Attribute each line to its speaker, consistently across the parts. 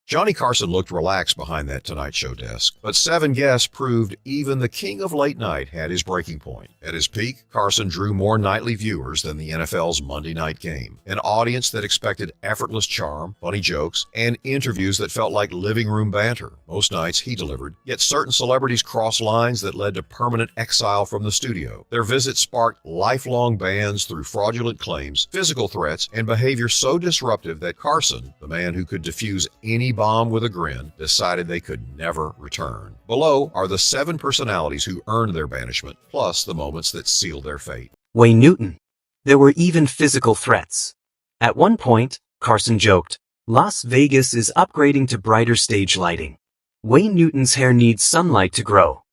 Speaker 1: Johnny Carson looked relaxed behind that Tonight Show desk, but 7 guests proved even the king of late night had his breaking point. At his peak, Carson drew more nightly viewers than the NFL's Monday night game, an audience that expected effortless charm, funny jokes, and interviews that felt like living room banter. Most nights he delivered, yet certain celebrities crossed lines that led to permanent exile from the studio. Their visits sparked lifelong bans through fraudulent claims, physical threats, and behavior so disruptive that Carson, the man who could defuse any bomb with a grin, decided they could never return. Below are the 7 personalities who earned their banishment, plus the moments that sealed their fate.
Speaker 2: Wayne Newton. There were even physical threats. At one point, Carson joked, "Las Vegas is upgrading to brighter stage lighting. Wayne Newton's hair needs sunlight to grow."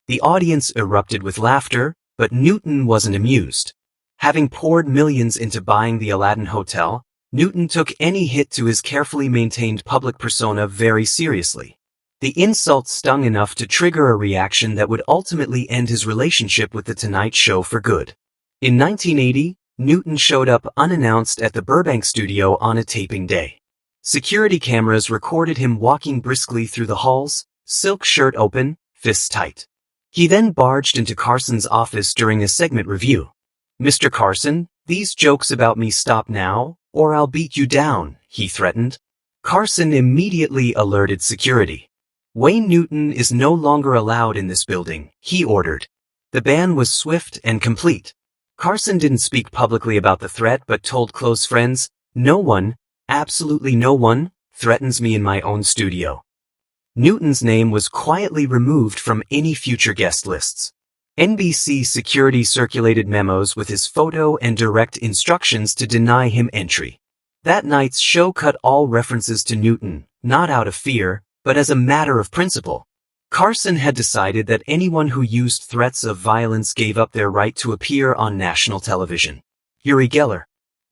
Speaker 2: The audience erupted with laughter, but Newton wasn't amused. Having poured millions into buying the Aladdin Hotel, Newton took any hit to his carefully maintained public persona very seriously. The insult stung enough to trigger a reaction that would ultimately end his relationship with The Tonight Show for good. In 1980, Newton showed up unannounced at the Burbank studio on a taping day. Security cameras recorded him walking briskly through the halls, silk shirt open, fists tight. He then barged into Carson's office during a segment review. "Mr. Carson, these jokes about me stop now, or I'll beat you down," he threatened. Carson immediately alerted security. "Wayne Newton is no longer allowed in this building," he ordered. The ban was swift and complete. Carson didn't speak publicly about the threat but told close friends, "No one, absolutely no one, threatens me in my own studio." Newton's name was quietly removed from any future guest lists. NBC security circulated memos with his photo and direct instructions to deny him entry. That night's show cut all references to Newton, not out of fear, but as a matter of principle. Carson had decided that anyone who used threats of violence gave up their right to appear on national television. Uri Geller.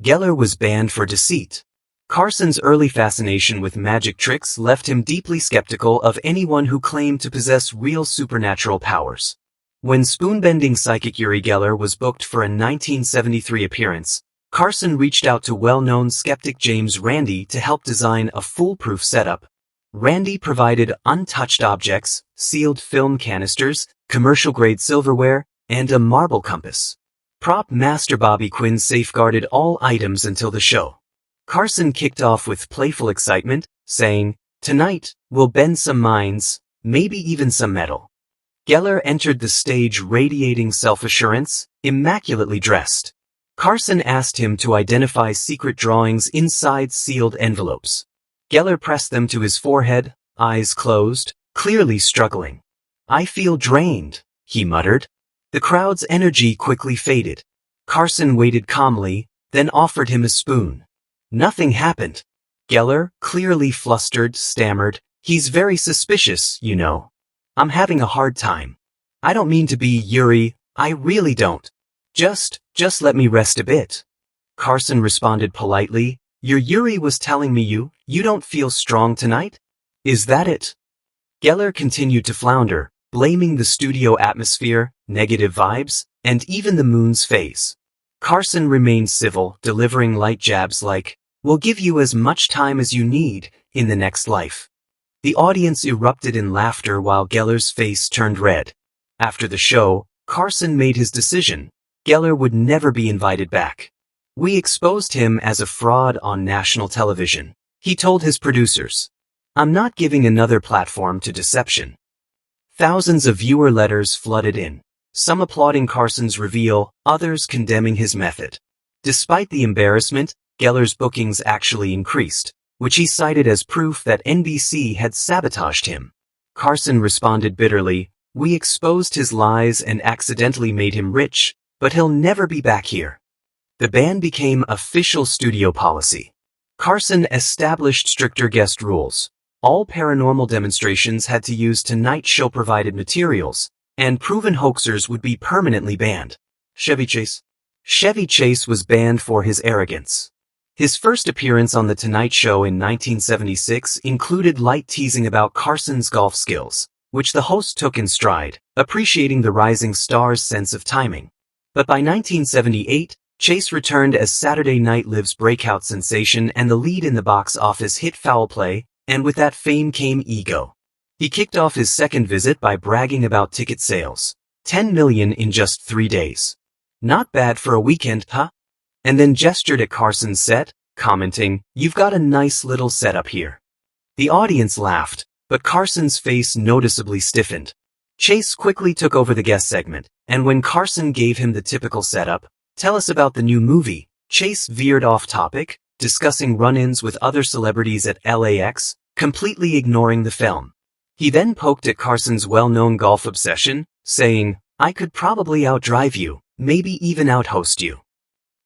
Speaker 2: Geller was banned for deceit. Carson's early fascination with magic tricks left him deeply skeptical of anyone who claimed to possess real supernatural powers. When spoon-bending psychic Uri Geller was booked for a 1973 appearance, Carson reached out to well-known skeptic James Randi to help design a foolproof setup. Randi provided untouched objects, sealed film canisters, commercial-grade silverware, and a marble compass. Prop master Bobby Quinn safeguarded all items until the show. Carson kicked off with playful excitement, saying, "Tonight, we'll bend some minds, maybe even some metal." Geller entered the stage radiating self-assurance, immaculately dressed. Carson asked him to identify secret drawings inside sealed envelopes. Geller pressed them to his forehead, eyes closed, clearly struggling. "I feel drained," he muttered. The crowd's energy quickly faded. Carson waited calmly, then offered him a spoon. Nothing happened. Geller, clearly flustered, stammered, "He's very suspicious, you know. I'm having a hard time. I don't mean to be Yuri, I really don't. Just let me rest a bit." Carson responded politely, "Your Yuri was telling me you don't feel strong tonight? Is that it?" Geller continued to flounder, blaming the studio atmosphere, negative vibes, and even the moon's phase. Carson remained civil, delivering light jabs like, "We'll give you as much time as you need in the next life." The audience erupted in laughter while Geller's face turned red. After the show, Carson made his decision. Geller would never be invited back. "We exposed him as a fraud on national television," he told his producers. "I'm not giving another platform to deception." Thousands of viewer letters flooded in, some applauding Carson's reveal, others condemning his method. Despite the embarrassment, Geller's bookings actually increased, which he cited as proof that NBC had sabotaged him. Carson responded bitterly, "We exposed his lies and accidentally made him rich, but he'll never be back here." The ban became official studio policy. Carson established stricter guest rules. All paranormal demonstrations had to use Tonight Show provided materials, and proven hoaxers would be permanently banned. Chevy Chase was banned for his arrogance. His first appearance on The Tonight Show in 1976 included light teasing about Carson's golf skills, which the host took in stride, appreciating the rising star's sense of timing. But by 1978, Chase returned as Saturday Night Live's breakout sensation and the lead in the box office hit Foul Play, and with that fame came ego. He kicked off his second visit by bragging about ticket sales. 10 million in just 3 days. Not bad for a weekend, huh? And then gestured at Carson's set, commenting, "You've got a nice little setup here." The audience laughed, but Carson's face noticeably stiffened. Chase quickly took over the guest segment, and when Carson gave him the typical setup, "Tell us about the new movie," Chase veered off topic, discussing run-ins with other celebrities at LAX, completely ignoring the film. He then poked at Carson's well-known golf obsession, saying, "I could probably outdrive you, maybe even outhost you."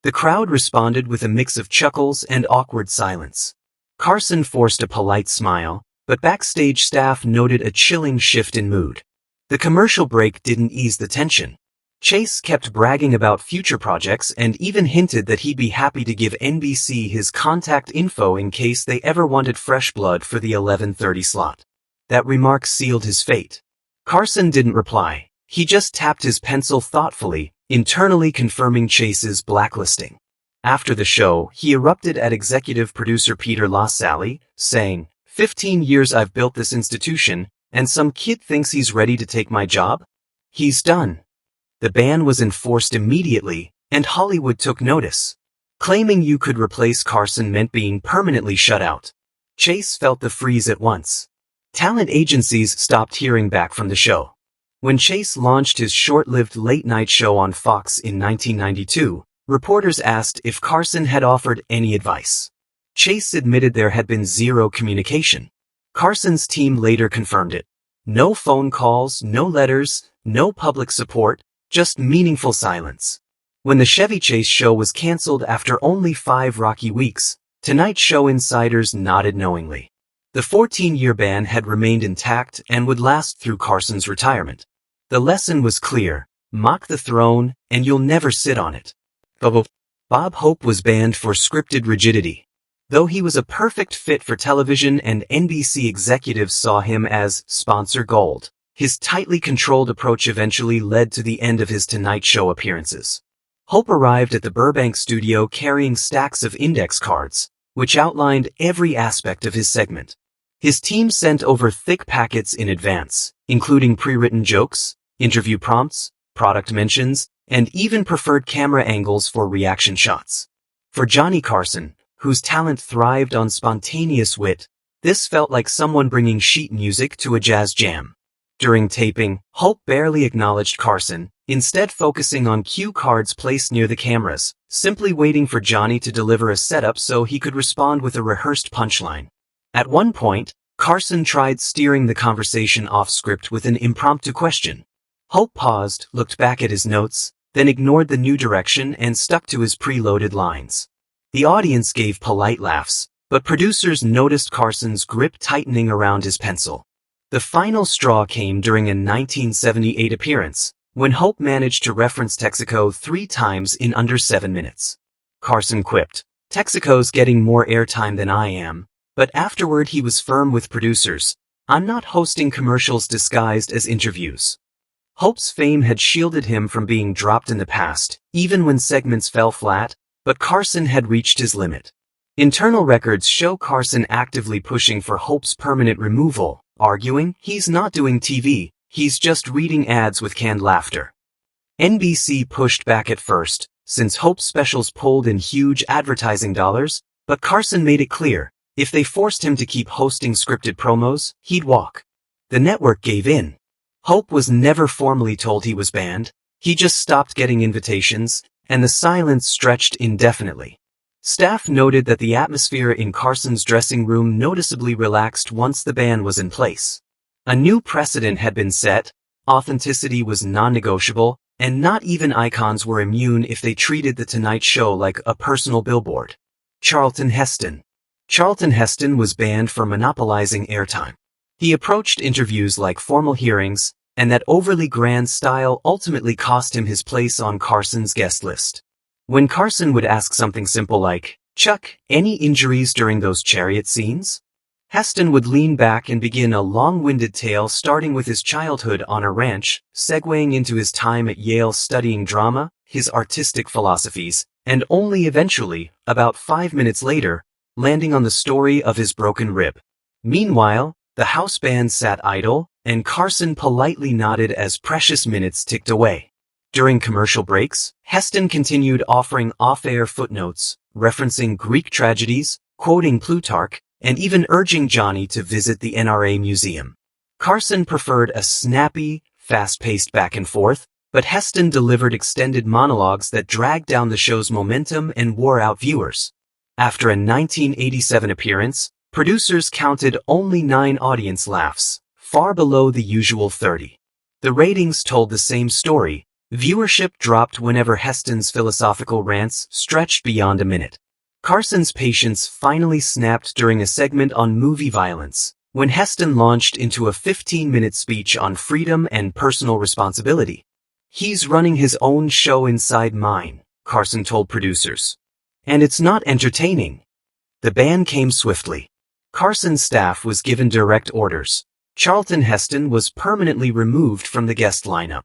Speaker 2: The crowd responded with a mix of chuckles and awkward silence. Carson forced a polite smile, but backstage staff noted a chilling shift in mood. The commercial break didn't ease the tension. Chase kept bragging about future projects and even hinted that he'd be happy to give NBC his contact info in case they ever wanted fresh blood for the 11:30 slot. That remark sealed his fate. Carson didn't reply. He just tapped his pencil thoughtfully, internally confirming Chase's blacklisting. After the show, he erupted at executive producer Peter LaSalle, saying, "15 years I've built this institution, and some kid thinks he's ready to take my job? He's done." The ban was enforced immediately, and Hollywood took notice. Claiming you could replace Carson meant being permanently shut out. Chase felt the freeze at once. Talent agencies stopped hearing back from the show. When Chase launched his short-lived late-night show on Fox in 1992, reporters asked if Carson had offered any advice. Chase admitted there had been zero communication. Carson's team later confirmed it. No phone calls, no letters, no public support, just meaningful silence. When the Chevy Chase show was canceled after only 5 rocky weeks, Tonight Show insiders nodded knowingly. The 14-year ban had remained intact and would last through Carson's retirement. The lesson was clear: mock the throne, and you'll never sit on it. Bob Hope was banned for scripted rigidity. Though he was a perfect fit for television and NBC executives saw him as sponsor gold, his tightly controlled approach eventually led to the end of his Tonight Show appearances. Hope arrived at the Burbank studio carrying stacks of index cards, which outlined every aspect of his segment. His team sent over thick packets in advance, including pre-written jokes, interview prompts, product mentions, and even preferred camera angles for reaction shots. For Johnny Carson, whose talent thrived on spontaneous wit, this felt like someone bringing sheet music to a jazz jam. During taping, Hope barely acknowledged Carson, instead focusing on cue cards placed near the cameras, simply waiting for Johnny to deliver a setup so he could respond with a rehearsed punchline. At one point, Carson tried steering the conversation off script with an impromptu question. Hope paused, looked back at his notes, then ignored the new direction and stuck to his preloaded lines. The audience gave polite laughs, but producers noticed Carson's grip tightening around his pencil. The final straw came during a 1978 appearance, when Hope managed to reference Texaco 3 times in under 7 minutes. Carson quipped, "Texaco's getting more airtime than I am," but afterward he was firm with producers, "I'm not hosting commercials disguised as interviews." Hope's fame had shielded him from being dropped in the past, even when segments fell flat, but Carson had reached his limit. Internal records show Carson actively pushing for Hope's permanent removal, arguing, "He's not doing TV, he's just reading ads with canned laughter." NBC pushed back at first, since Hope's specials pulled in huge advertising dollars, but Carson made it clear, if they forced him to keep hosting scripted promos, he'd walk. The network gave in. Hope was never formally told he was banned, he just stopped getting invitations, and the silence stretched indefinitely. Staff noted that the atmosphere in Carson's dressing room noticeably relaxed once the ban was in place. A new precedent had been set: authenticity was non-negotiable, and not even icons were immune if they treated The Tonight Show like a personal billboard. Charlton Heston. Charlton Heston was banned for monopolizing airtime. He approached interviews like formal hearings, and that overly grand style ultimately cost him his place on Carson's guest list. When Carson would ask something simple like, "Chuck, any injuries during those chariot scenes?" Heston would lean back and begin a long-winded tale starting with his childhood on a ranch, segueing into his time at Yale studying drama, his artistic philosophies, and only eventually, about 5 minutes later, landing on the story of his broken rib. Meanwhile, the house band sat idle, and Carson politely nodded as precious minutes ticked away. During commercial breaks, Heston continued offering off-air footnotes, referencing Greek tragedies, quoting Plutarch, and even urging Johnny to visit the NRA museum. Carson preferred a snappy, fast-paced back and forth, but Heston delivered extended monologues that dragged down the show's momentum and wore out viewers. After a 1987 appearance, producers counted only 9 audience laughs, far below the usual 30. The ratings told the same story. Viewership dropped whenever Heston's philosophical rants stretched beyond a minute. Carson's patience finally snapped during a segment on movie violence, when Heston launched into a 15-minute speech on freedom and personal responsibility. "He's running his own show inside mine," Carson told producers. "And it's not entertaining." The ban came swiftly. Carson's staff was given direct orders. Charlton Heston was permanently removed from the guest lineup.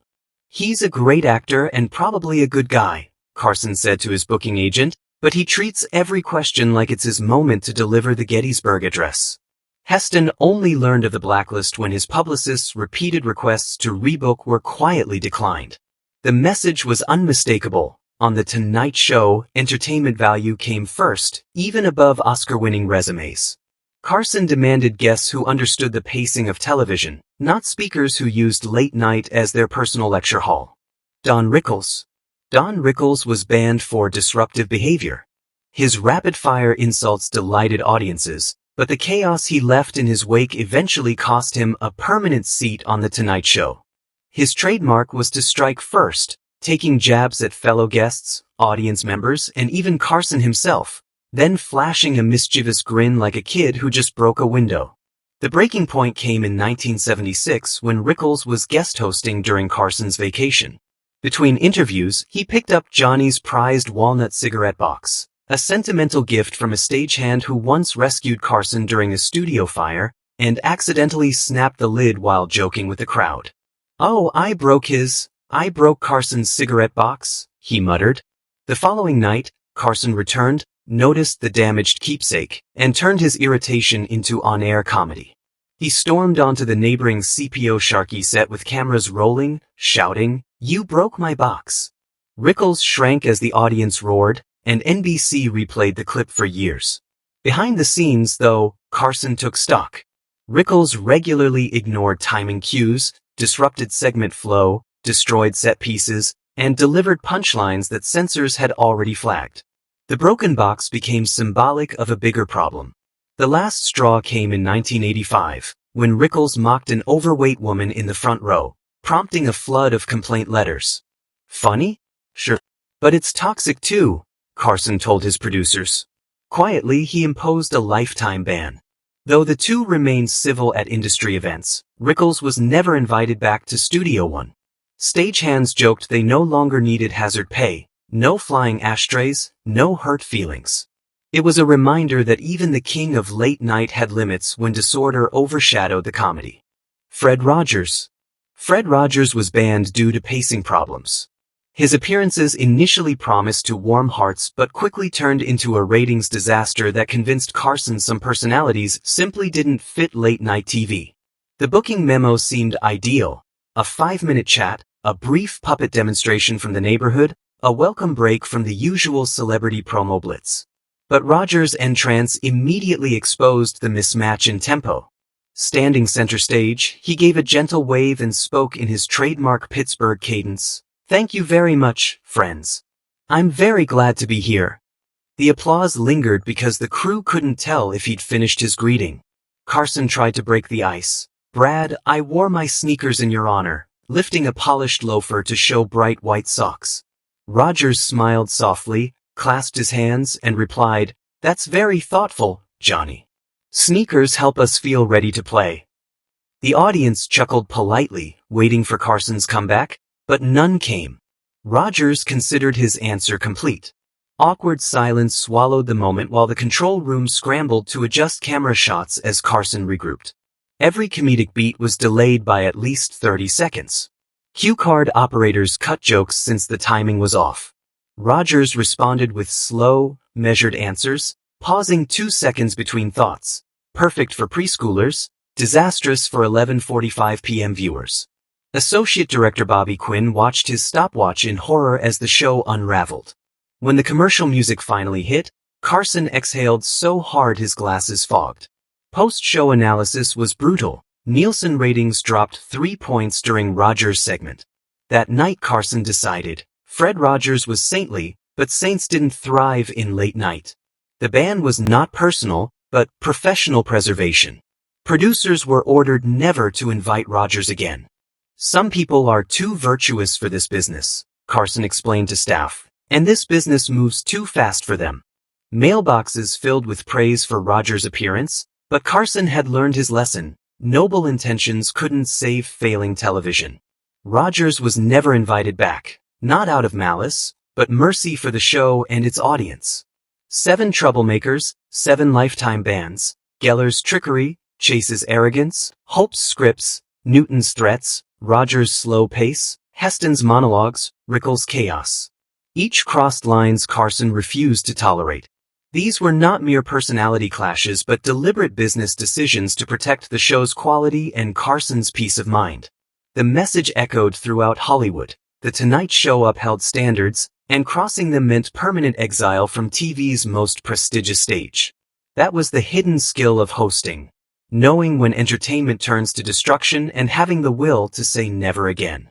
Speaker 2: "He's a great actor and probably a good guy," Carson said to his booking agent, "but he treats every question like it's his moment to deliver the Gettysburg Address." Heston only learned of the blacklist when his publicist's repeated requests to rebook were quietly declined. The message was unmistakable. On The Tonight Show, entertainment value came first, even above Oscar-winning resumes. Carson demanded guests who understood the pacing of television, not speakers who used late night as their personal lecture hall. Don Rickles was banned for disruptive behavior. His rapid-fire insults delighted audiences, but the chaos he left in his wake eventually cost him a permanent seat on The Tonight Show. His trademark was to strike first, taking jabs at fellow guests, audience members, and even Carson himself, then flashing a mischievous grin like a kid who just broke a window. The breaking point came in 1976 when Rickles was guest hosting during Carson's vacation. Between interviews, he picked up Johnny's prized walnut cigarette box, a sentimental gift from a stagehand who once rescued Carson during a studio fire, and accidentally snapped the lid while joking with the crowd. "Oh, I broke Carson's cigarette box," he muttered. The following night, Carson returned, noticed the damaged keepsake, and turned his irritation into on-air comedy. He stormed onto the neighboring CPO Sharkey set with cameras rolling, shouting, "You broke my box." Rickles shrank as the audience roared, and NBC replayed the clip for years. Behind the scenes, though, Carson took stock. Rickles regularly ignored timing cues, disrupted segment flow, destroyed set pieces, and delivered punchlines that censors had already flagged. The broken box became symbolic of a bigger problem. The last straw came in 1985, when Rickles mocked an overweight woman in the front row, prompting a flood of complaint letters. "Funny? Sure. But it's toxic too," Carson told his producers. Quietly, he imposed a lifetime ban. Though the two remained civil at industry events, Rickles was never invited back to Studio One. Stagehands joked they no longer needed hazard pay. No flying ashtrays, no hurt feelings. It was a reminder that even the king of late night had limits when disorder overshadowed the comedy. Fred Rogers was banned due to pacing problems. His appearances initially promised to warm hearts but quickly turned into a ratings disaster that convinced Carson some personalities simply didn't fit late-night TV. The booking memo seemed ideal. A 5-minute chat, a brief puppet demonstration from the neighborhood, a welcome break from the usual celebrity promo blitz. But Rogers' entrance immediately exposed the mismatch in tempo. Standing center stage, he gave a gentle wave and spoke in his trademark Pittsburgh cadence. "Thank you very much, friends. I'm very glad to be here." The applause lingered because the crew couldn't tell if he'd finished his greeting. Carson tried to break the ice. "Brad, I wore my sneakers in your honor," lifting a polished loafer to show bright white socks. Rogers smiled softly, clasped his hands, and replied, "That's very thoughtful, Johnny. Sneakers help us feel ready to play." The audience chuckled politely, waiting for Carson's comeback, but none came. Rogers considered his answer complete. Awkward silence swallowed the moment while the control room scrambled to adjust camera shots as Carson regrouped. Every comedic beat was delayed by at least 30 seconds. Cue card operators cut jokes since the timing was off. Rogers responded with slow, measured answers, pausing 2 seconds between thoughts. perfect for preschoolers, disastrous for 11:45 p.m. viewers. Associate director Bobby Quinn watched his stopwatch in horror as the show unraveled. When the commercial music finally hit, Carson exhaled so hard his glasses fogged. Post-show analysis was brutal. Nielsen ratings dropped 3 points during Rogers' segment. That night Carson decided, Fred Rogers was saintly, but saints didn't thrive in late night. The ban was not personal, but professional preservation. Producers were ordered never to invite Rogers again. Some people are too virtuous for this business, Carson explained to staff, and this business moves too fast for them. Mailboxes filled with praise for Rogers' appearance, but Carson had learned his lesson. Noble intentions couldn't save failing television. Rogers was never invited back, not out of malice, but mercy for the show and its audience. 7 troublemakers, 7 lifetime bans, Geller's trickery, Chase's arrogance, Hope's scripts, Newton's threats, Rogers' slow pace, Heston's monologues, Rickles' chaos. Each crossed lines Carson refused to tolerate. These were not mere personality clashes but deliberate business decisions to protect the show's quality and Carson's peace of mind. The message echoed throughout Hollywood. The Tonight Show upheld standards, and crossing them meant permanent exile from TV's most prestigious stage. That was the hidden skill of hosting. Knowing when entertainment turns to destruction and having the will to say never again.